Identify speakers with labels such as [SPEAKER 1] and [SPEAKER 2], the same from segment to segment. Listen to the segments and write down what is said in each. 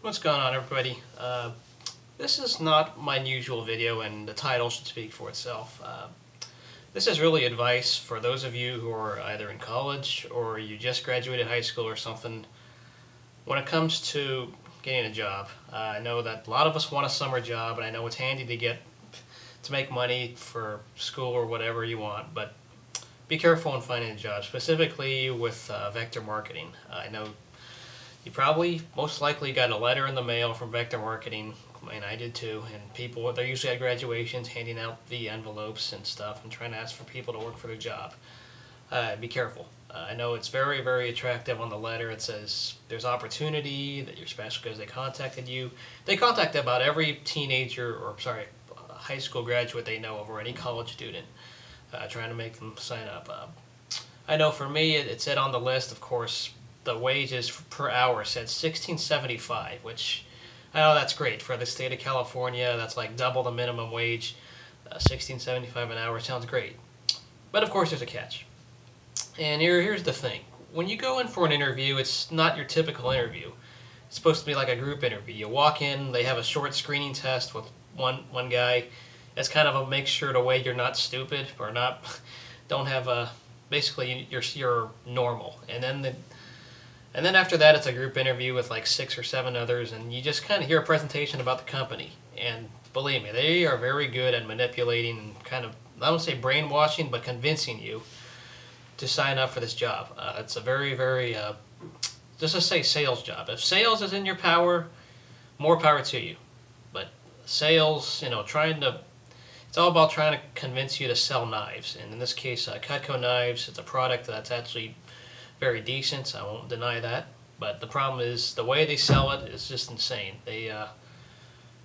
[SPEAKER 1] What's going on, everybody? This is not my usual video, and the title should speak for itself. This is really advice for those of you who are either in college or you just graduated high school or something. When it comes to getting a job, I know that a lot of us want a summer job, and I know it's handy to make money for school or whatever you want, but be careful in finding a job, specifically with vector marketing. I know you probably most likely got a letter in the mail from Vector Marketing, and I did too, and they're usually at graduations handing out the envelopes and stuff and trying to ask for people to work for their job. Be careful. I know it's very, very attractive on the letter. It says there's opportunity, that you're special because they contacted you. They contact about every teenager, or sorry, high school graduate they know of, or any college student, trying to make them sign up. I know for me, it said on the list, of course, the wages per hour said $16.75, which I know that's great for the state of California. That's like double the minimum wage. $16.75 an hour sounds great, but of course there's a catch. And here's the thing: when you go in for an interview, it's not your typical interview. It's supposed to be like a group interview. You walk in, they have a short screening test with one guy. It's kind of a make sure to way you're not stupid or not don't have a basically you're normal, and then after that, it's a group interview with like 6 or 7 others, and you just kind of hear a presentation about the company. And believe me, they are very good at manipulating and kind of, I don't say brainwashing, but convincing you to sign up for this job. It's a very, very, just to say sales job. If sales is in your power, more power to you. But sales, it's all about trying to convince you to sell knives. And in this case, Cutco knives, it's a product that's actually very decent, I won't deny that, but the problem is the way they sell it is just insane. They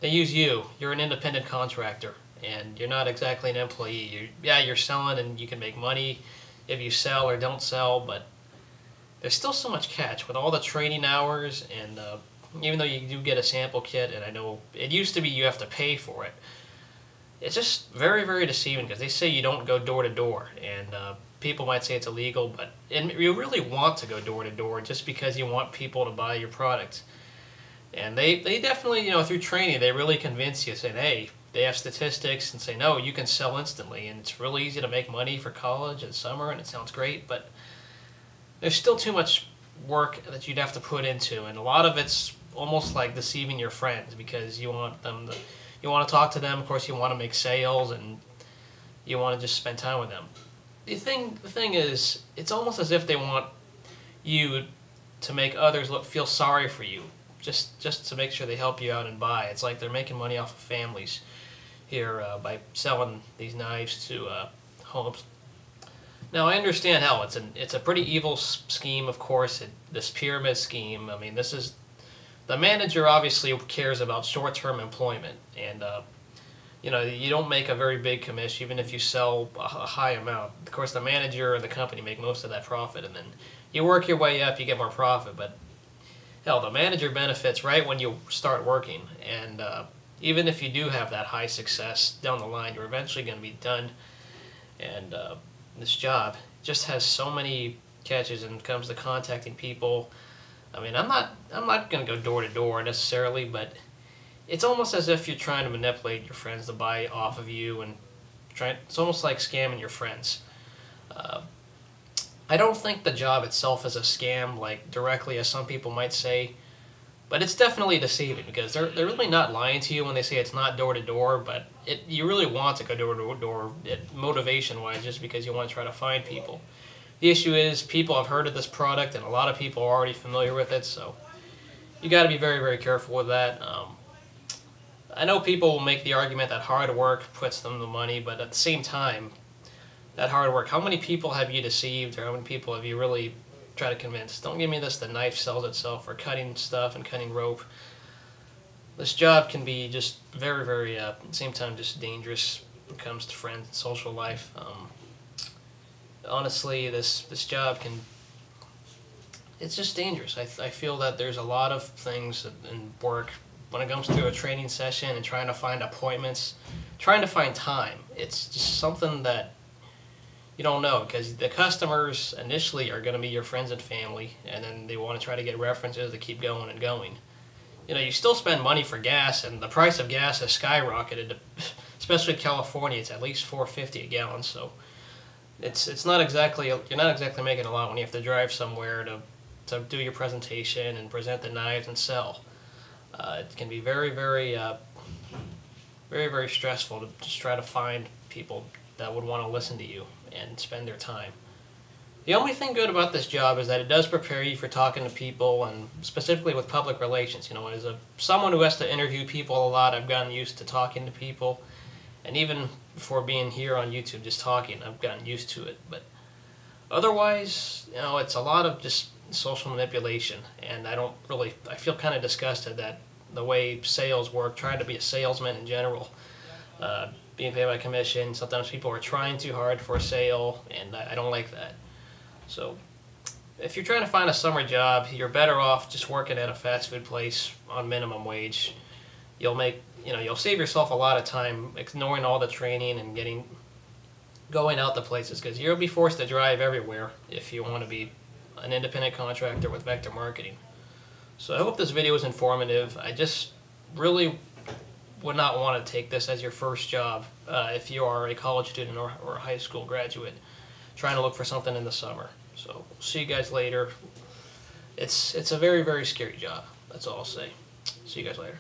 [SPEAKER 1] use you. You're an independent contractor, and you're not exactly an employee. You're selling, and you can make money if you sell or don't sell, but there's still so much catch with all the training hours, and even though you do get a sample kit, and I know it used to be you have to pay for it, it's just very, very deceiving because they say you don't go door to door, and people might say it's illegal, but you really want to go door to door just because you want people to buy your product. And they definitely, through training, they really convince you, saying, hey, they have statistics and say, no, you can sell instantly, and it's really easy to make money for college and summer, and it sounds great, but there's still too much work that you'd have to put into, and a lot of it's almost like deceiving your friends because you want to talk to them, of course you want to make sales, and you want to just spend time with them. The thing is, it's almost as if they want you to make others feel sorry for you, just to make sure they help you out and buy. It's like they're making money off of families here by selling these knives to homes. Now I understand how it's a pretty evil scheme, of course. This pyramid scheme. I mean, this is the manager obviously cares about short-term employment, and you don't make a very big commission even if you sell a high amount. Of course, the manager and the company make most of that profit, and then you work your way up, you get more profit. But hell, the manager benefits right when you start working, and even if you do have that high success down the line, you're eventually going to be done. And this job just has so many catches when it comes to contacting people. I mean, I'm not going to go door to door necessarily, but it's almost as if you're trying to manipulate your friends to buy off of you, and it's almost like scamming your friends. I don't think the job itself is a scam, like directly as some people might say, but it's definitely deceiving because they're really not lying to you when they say it's not door to door, but you really want to go door to door, motivation-wise, just because you want to try to find people. The issue is people have heard of this product, and a lot of people are already familiar with it, so you got to be very, very careful with that. I know people will make the argument that hard work puts them the money, but at the same time, that hard work, how many people have you deceived, or how many people have you really tried to convince? Don't give me this, the knife sells itself, or cutting stuff and cutting rope. This job can be just very, very, at the same time, just dangerous when it comes to friends and social life. Honestly, this job it's just dangerous. I feel that there's a lot of things in work when it comes to a training session and trying to find appointments, trying to find time. It's just something that you don't know, because the customers initially are going to be your friends and family, and then they want to try to get references to keep going and going. you still spend money for gas, and the price of gas has skyrocketed. Especially in California, it's at least $4.50 a gallon. So it's not exactly, you're not exactly making a lot when you have to drive somewhere to do your presentation and present the knives and sell. It can be very, very, very, very stressful to just try to find people that would want to listen to you and spend their time. The only thing good about this job is that it does prepare you for talking to people, and specifically with public relations. As someone who has to interview people a lot, I've gotten used to talking to people, and even before being here on YouTube just talking, I've gotten used to it. But otherwise, it's a lot of just social manipulation, and I feel kind of disgusted that the way sales work, trying to be a salesman in general, being paid by commission, sometimes people are trying too hard for a sale, and I don't like that. So if you're trying to find a summer job, you're better off just working at a fast food place on minimum wage. You'll save yourself a lot of time ignoring all the training and going out to places, because you'll be forced to drive everywhere if you want to be an independent contractor with vector marketing. So I hope this video was informative. I just really would not want to take this as your first job if you are a college student or a high school graduate trying to look for something in the summer. So see you guys later. It's a very, very scary job. That's all I'll say. See you guys later.